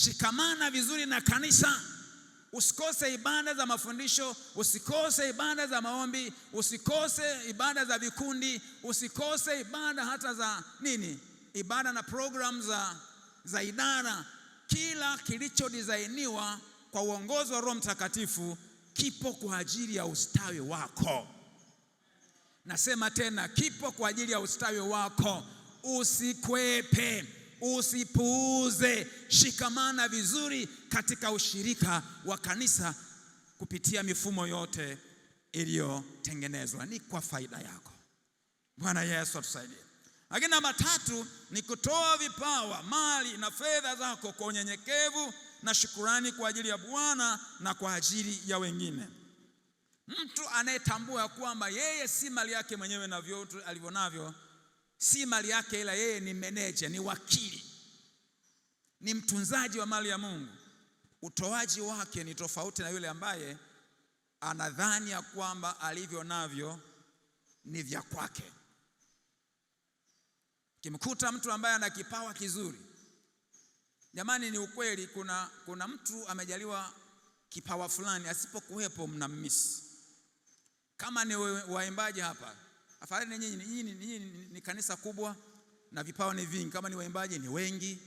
shikamana vizuri na kanisa. Usikose ibada za mafundisho, usikose ibada za maombi, usikose ibada za vikundi, usikose ibada hata za ibada na program za idara. Kila kilicho designiwa kwa uongozi wa Roho Mtakatifu kipo kwa ajili ya ustawi wako. Nasema tena, kipo kwa ajili ya ustawi wako. Usikwepe, usipuuze, shikamana vizuri katika ushirika wa kanisa kupitia mifumo yote iliyotengenezwa, ni kwa faida yako. Bwana Yesu atusaidie. Lakini namba 3 ni kutoa vipawa, mali na fedha zako kwa unyenyekevu na shukurani kwa ajili ya Bwana na kwa ajili ya wengine. Mtu anayetambua kwamba yeye si mali yake mwenyewe na vyote alivyonavyo, si mali yake, ila yeye ni manager, ni wakili, ni mtunzaji wa mali ya Mungu, utoaji wake ni tofauti na yule ambaye anadhani ya kwamba alivyo navyo ni vya kwake. Kimkuta mtu ambaye ana kipawa kizuri, jamani, ni ukweli, kuna mtu amejaliwa kipawa fulani, asipokuwepo mnammiss. Kama ni waimbaji hapa, afadhali nyinyi ni kanisa kubwa na vipawa ni vingi. Kama ni waimbaji ni wengi,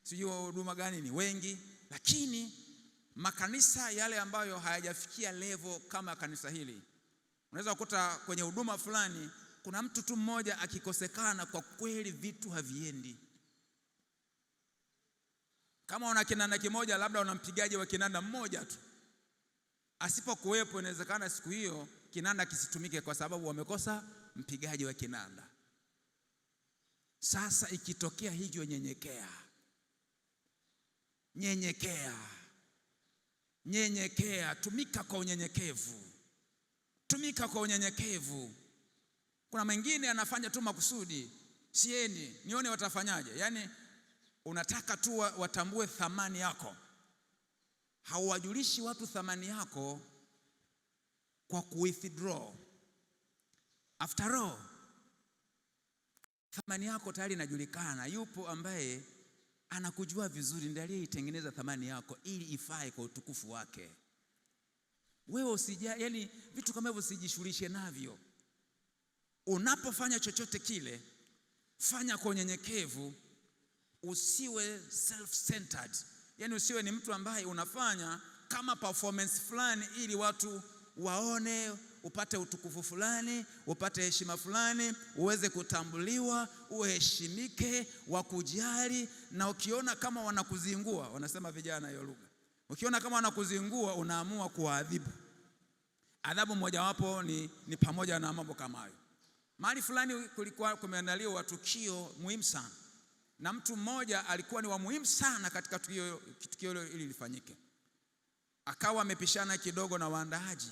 sijui huduma gani ni wengi, lakini makanisa yale ambayo hayajafikia level kama kanisa hili, unaweza kukuta kwenye huduma fulani kuna mtu tu mmoja akikosekana, kwa kweli vitu haviendi. Kama una kinanda kimoja, labda una mpigaji wa kinanda mmoja tu, asipokuwepo inawezekana siku hiyo kinanda kisitumike kwa sababu wamekosa mpigaji wa kinanda. Sasa ikitokea hivyo, nyenyekea, tumika kwa unyenyekevu. Kuna mwingine anafanya tu makusudi, sieni nione watafanyaje. Yaani unataka tu watambue thamani yako. Hauwajulishi watu thamani yako kwa withdraw. After all, thamani yako tayari inajulikana. Yupo ambaye anakujua vizuri, ndiye aliyeitengeneza thamani yako ili ifae kwa utukufu wake. Wewe yani vitu kama hivyo usijishughulishe navyo. Unapofanya chochote kile, fanya kwa unyenyekevu, usiwe self-centered. Yani usiwe ni mtu ambaye unafanya kama performance fulani ili watu waone, upate utukufu fulani, upate heshima fulani, uweze kutambuliwa, uheshimike, wakujali. Na ukiona kama wanakuzingua, wanasema vijana hiyo lugha, ukiona kama wanakuzingua, unaamua kuadhibu. Adhabu mojawapo ni pamoja na mambo kama hayo. Mahali fulani kulikuwa kumeandaliwa tukio muhimu sana, na mtu mmoja alikuwa ni wa muhimu sana katika tukio hilo ili lifanyike. Akawa amepishana kidogo na waandaaji.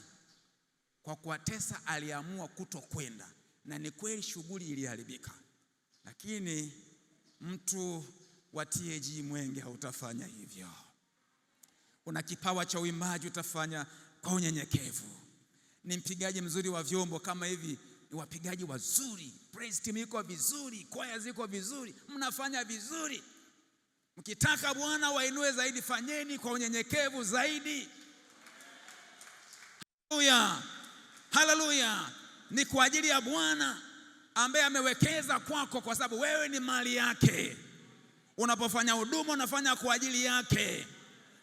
Kwa kuwatesa aliamua kutokwenda, na ni kweli shughuli iliharibika. Lakini mtu wa TAG Mwenge hautafanya hivyo. Una kipawa cha uimbaji, utafanya kwa unyenyekevu. Ni mpigaji mzuri wa vyombo kama hivi, ni wapigaji wazuri, praise team iko vizuri, kwaya ziko vizuri, mnafanya vizuri. Mkitaka Bwana wainue zaidi, fanyeni kwa unyenyekevu zaidi. Haleluya. Ni kwa ajili ya Bwana ambaye amewekeza kwako, kwa sababu wewe ni mali yake. Unapofanya huduma unafanya kwa ajili yake.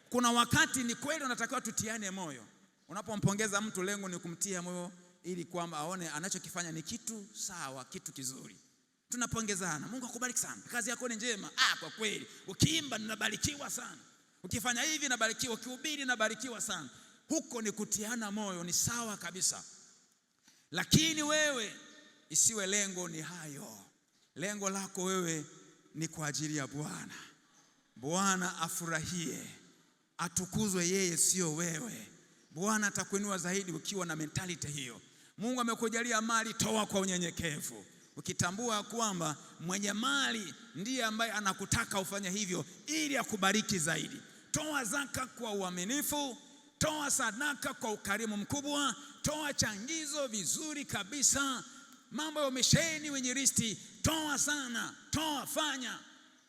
Kuna wakati ni kweli unatakiwa tutiane moyo. Unapompongeza mtu, lengo ni kumtia moyo ili kwamba aone anachokifanya ni kitu sawa, kitu kizuri. Tunapongezana, Mungu akubariki sana, kazi yako ni njema. Kwa kweli ukiimba ninabarikiwa sana, ukifanya hivi nabarikiwa, ukihubiri nabarikiwa sana. Huko ni kutiana moyo, ni sawa kabisa. Lakini wewe isiwe lengo ni hayo. Lengo lako wewe ni kwa ajili ya Bwana. Bwana afurahie, atukuzwe yeye, sio wewe. Bwana atakuinua zaidi ukiwa na mentality hiyo. Mungu amekujalia mali, toa kwa unyenyekevu, ukitambua kwamba mwenye mali ndiye ambaye anakutaka ufanye hivyo ili akubariki zaidi. Toa zaka kwa uaminifu, toa sadaka kwa ukarimu mkubwa, toa changizo vizuri kabisa. Mambo ya umesheni uinjilisti, toa sana, toa, fanya.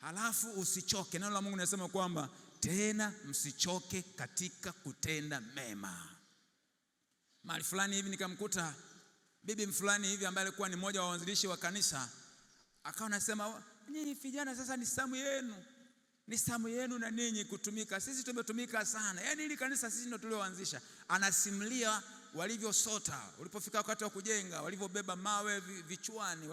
Halafu usichoke. Neno la Mungu linasema kwamba tena msichoke katika kutenda mema. Mahali fulani hivi nikamkuta bibi fulani hivi ambaye alikuwa ni mmoja wa waanzilishi wa kanisa, akawa anasema, nyinyi vijana sasa ni samu yenu na ninyi kutumika. Sisi tumetumika sana. Yaani ili kanisa sisi ndio tulioanzisha. Anasimulia walivyosota, ulipofika wakati wa kujenga, walivyobeba mawe vichwani,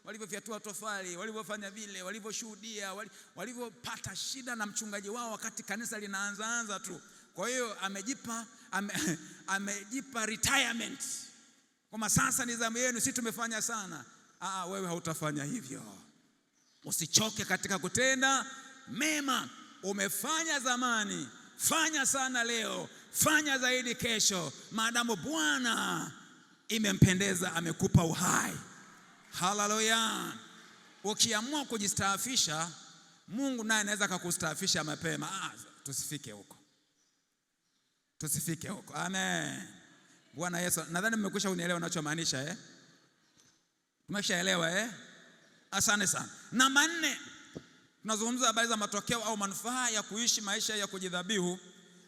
walivyofyatua tofali, walivyofanya vile, walivyoshuhudia, walivyopata shida na mchungaji wao wakati kanisa linaanza tu. Kwa hiyo amejipa retirement. Kama sasa ni zamu yenu, sisi tumefanya sana. Wewe hautafanya hivyo. Usichoke katika kutenda mema. Umefanya zamani, fanya sana leo, fanya zaidi kesho, maadamu Bwana imempendeza, amekupa uhai. Haleluya. Ukiamua kujistaafisha, Mungu naye anaweza kukustaafisha mapema. Tusifike huko. Amen. Bwana Yesu, nadhani mmekwisha unielewa ninachomaanisha. Umeshaelewa Asante sana. Namba 4, tunazungumza habari za matokeo au manufaa ya kuishi maisha ya kujidhabihu.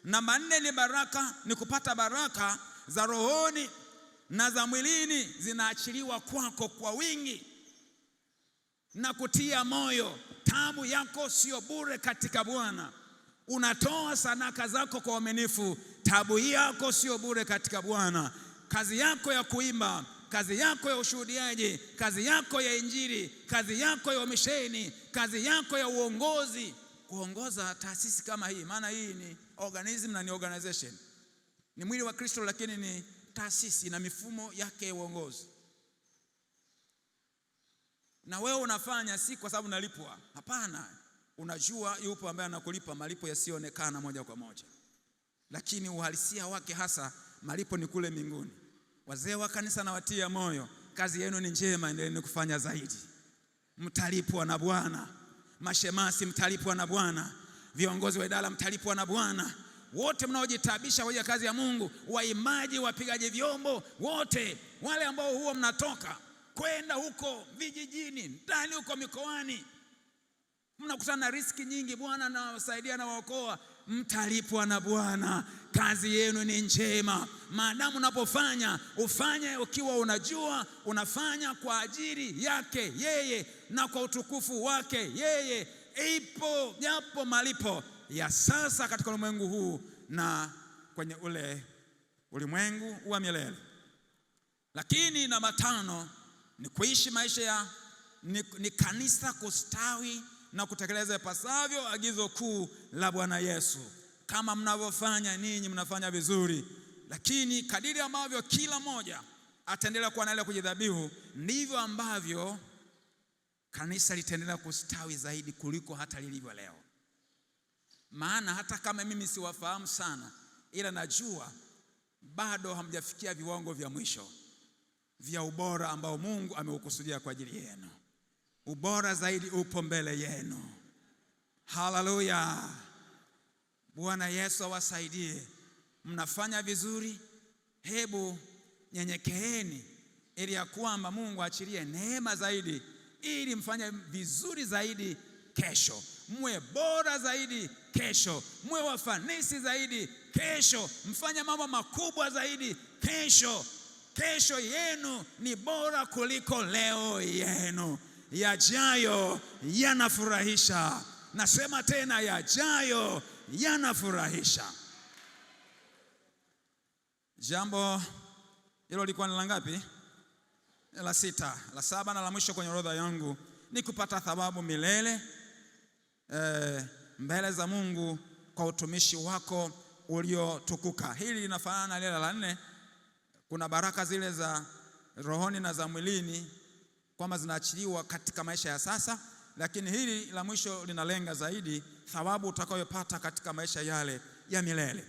Namba 4 ni kupata baraka za rohoni na za mwilini, zinaachiliwa kwako kwa wingi na kutia moyo. Taabu yako sio bure katika Bwana. Unatoa sadaka zako kwa uaminifu. Taabu yako sio bure katika Bwana. Kazi yako ya kuimba, kazi yako ya ushuhudiaji, kazi yako ya injili, kazi yako ya umisheni, kazi yako ya uongozi, kuongoza taasisi kama hii. Maana hii ni organism na ni organization. Ni mwili wa Kristo, lakini ni taasisi na mifumo yake ya uongozi. Na wewe unafanya si kwa sababu unalipwa. Hapana. Unajua yupo ambaye anakulipa malipo yasiyoonekana moja kwa moja, lakini uhalisia wake hasa malipo ni kule mbinguni. Wazee wa kanisa na watia moyo, kazi yenu ni njema, endeleeni kufanya zaidi. Mtalipwa na Bwana. Mashemasi mtalipwa na Bwana. Viongozi wa idara mtalipwa na Bwana. Wote mnaojitabisha kwa kazi ya Mungu, waimaji, wapigaji vyombo, wote wale ambao huwa mnatoka kwenda huko vijijini, ndani huko mikoani, mnakutana na riski nyingi, Bwana anawasaidia na waokoa, mtalipwa na Bwana. Kazi yenu ni njema. Maadamu unapofanya, ufanye ukiwa unajua unafanya kwa ajili yake yeye na kwa utukufu wake yeye. Yapo malipo ya sasa katika ulimwengu huu na kwenye ule ulimwengu wa milele. Lakini namba 5 ni kuishi maisha ni kanisa kustawi na kutekeleza ipasavyo agizo kuu la Bwana Yesu. Kama mnavyofanya ninyi, mnafanya vizuri, lakini kadiri ambavyo kila mmoja ataendelea kuwa na ile kujidhabihu, ndivyo ambavyo kanisa litaendelea kustawi zaidi kuliko hata lilivyo leo. Maana hata kama mimi siwafahamu sana, ila najua bado hamjafikia viwango vya mwisho vya ubora ambao Mungu ameukusudia kwa ajili yenu. Ubora zaidi upo mbele yenu. Haleluya. Bwana Yesu awasaidie. Mnafanya vizuri, hebu nyenyekeeni ili ya kwamba Mungu aachilie neema zaidi, ili mfanye vizuri zaidi kesho, mwe bora zaidi kesho, mwe wafanisi zaidi kesho, mfanye mambo makubwa zaidi kesho. Kesho yenu ni bora kuliko leo yenu. Yajayo yanafurahisha. Nasema tena, yajayo yanafurahisha. Jambo hilo lilikuwa ni la ngapi? La 6. La 7 na la mwisho kwenye orodha yangu ni kupata thawabu milele mbele za Mungu kwa utumishi wako uliotukuka. Hili linafanana na lile la 4. Kuna baraka zile za rohoni na za mwilini kwamba zinaachiliwa katika maisha ya sasa, lakini hili la mwisho linalenga zaidi thawabu utakayopata katika maisha yale ya milele.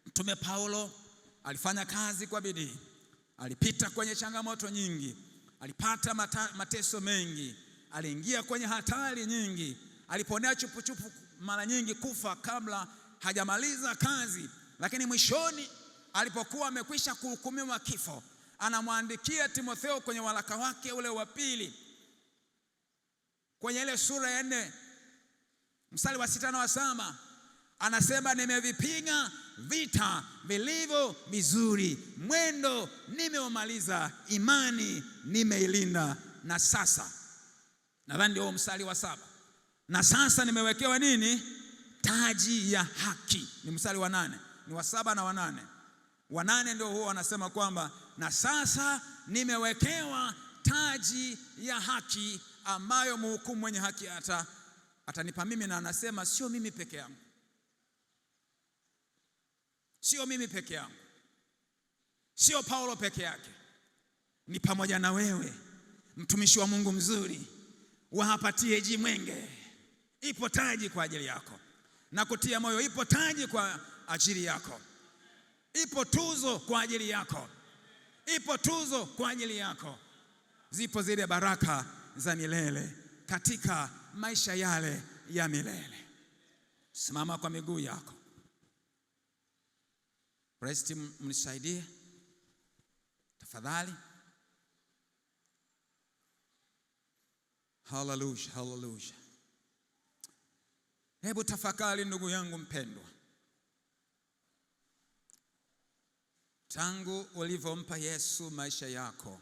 Mtume Paulo alifanya kazi kwa bidii, alipita kwenye changamoto nyingi, alipata mateso mengi, aliingia kwenye hatari nyingi, aliponea chupuchupu mara nyingi kufa kabla hajamaliza kazi, lakini mwishoni alipokuwa amekwisha kuhukumiwa kifo, anamwandikia Timotheo kwenye waraka wake ule wa 2 kwenye ile sura ya 4 mstari wa 6 na wa 7, Anasema nimevipiga vita vilivyo vizuri, mwendo nimeumaliza, imani nimeilinda. Na sasa, nadhani ndio mstari wa 7. Na sasa nimewekewa nini? Taji ya haki. Ni mstari wa 8. Ni wa 7 na wa 8. Wa 8 ndio huo anasema kwamba na sasa nimewekewa taji ya haki ambayo mhukumu mwenye haki atanipa mimi. Na anasema sio mimi peke yangu. Sio mimi peke yangu. Sio Paulo peke yake. Ni pamoja na wewe, mtumishi wa Mungu mzuri wa hapa TAG Mwenge. Ipo taji kwa ajili yako. Na kutia moyo, ipo taji kwa ajili yako. Ipo tuzo kwa ajili yako. Ipo tuzo kwa ajili yako. Zipo zile baraka za milele katika maisha yale ya milele. Simama kwa miguu yako. Praise team, mnisaidie tafadhali. Hallelujah, hallelujah. Hebu tafakari ndugu yangu mpendwa. Tangu ulivyompa Yesu maisha yako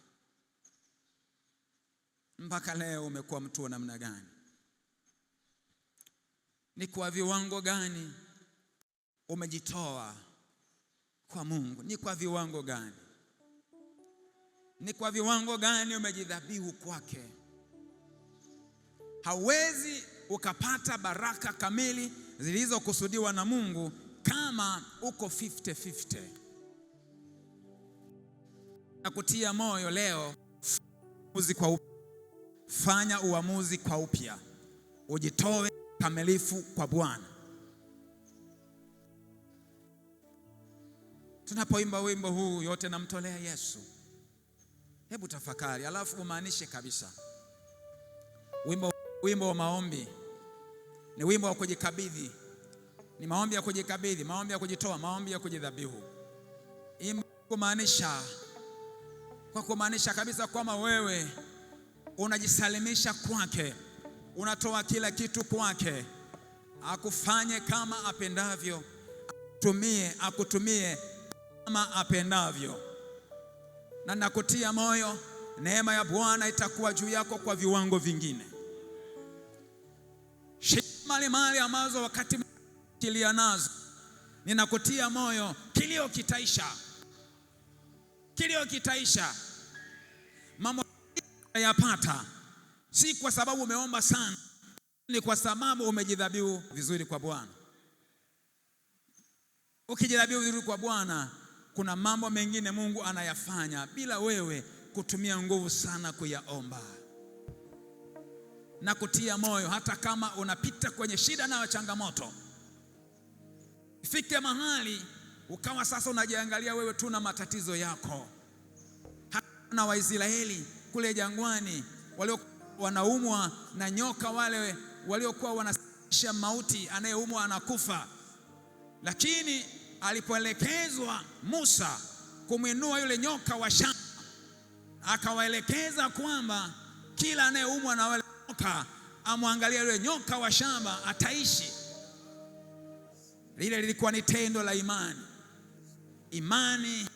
mpaka leo umekuwa mtu wa namna gani? Ni kwa viwango gani umejitoa kwa Mungu? Ni kwa viwango gani? Ni kwa viwango gani umejidhabihu kwake? Hauwezi ukapata baraka kamili zilizokusudiwa na Mungu kama uko 50-50. Nakutia moyo leo, fanya uamuzi kwa upya. Ujitoe kamilifu kwa Bwana. Tunapoimba wimbo huu, yote namtolea Yesu, hebu tafakari, alafu umaanishe kabisa. Wimbo wa maombi ni wimbo wa kujikabidhi. Ni maombi ya kujikabidhi, maombi ya kujitoa, maombi ya kujidhabihu. Kwa kumaanisha kabisa kwamba wewe unajisalimisha kwake, unatoa kila kitu kwake, akufanye kama apendavyo, akutumie kama apendavyo. Na nakutia moyo, neema ya Bwana itakuwa juu yako kwa viwango vingine. Mali ambazo wakati kilia nazo, ninakutia moyo, kilio kitaisha. Kilio kitaisha. Mambo yapata, si kwa sababu umeomba sana, ni kwa sababu umejidhabihu vizuri kwa Bwana. Ukijidhabihu vizuri kwa Bwana, kuna mambo mengine Mungu anayafanya bila wewe kutumia nguvu sana kuyaomba. Na kutia moyo, hata kama unapita kwenye shida na changamoto, ifike mahali ukawa sasa unajiangalia wewe tu na matatizo yako. Na Waisraeli kule jangwani wanaumwa na nyoka, wale waliokuwa wanasababisha mauti, anayeumwa anakufa. Lakini alipoelekezwa Musa kumwinua yule nyoka wa shamba, akawaelekeza kwamba kila anayeumwa na wale nyoka amwangalia yule nyoka wa shamba ataishi. Lile lilikuwa ni tendo la imani. Imani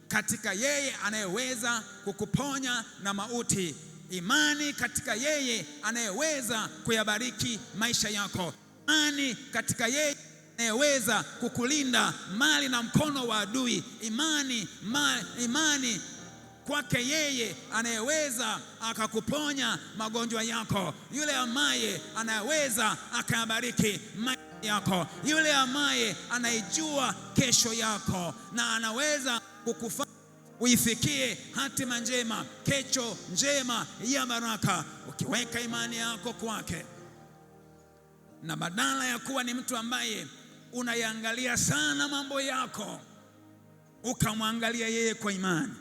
katika yeye anayeweza kukuponya na mauti. Imani katika yeye anayeweza kuyabariki maisha yako. Imani katika yeye anayeweza kukulinda mali na mkono wa adui. Imani kwake yeye anayeweza akakuponya magonjwa yako. Yule ambaye anayeweza akayabariki maisha yako. Yule ambaye anaijua kesho yako na anaweza kukufanya uifikie hatima njema, kesho njema ya baraka, ukiweka imani yako kwake. Na badala ya kuwa ni mtu ambaye unayangalia sana mambo yako, ukamwangalia yeye kwa imani.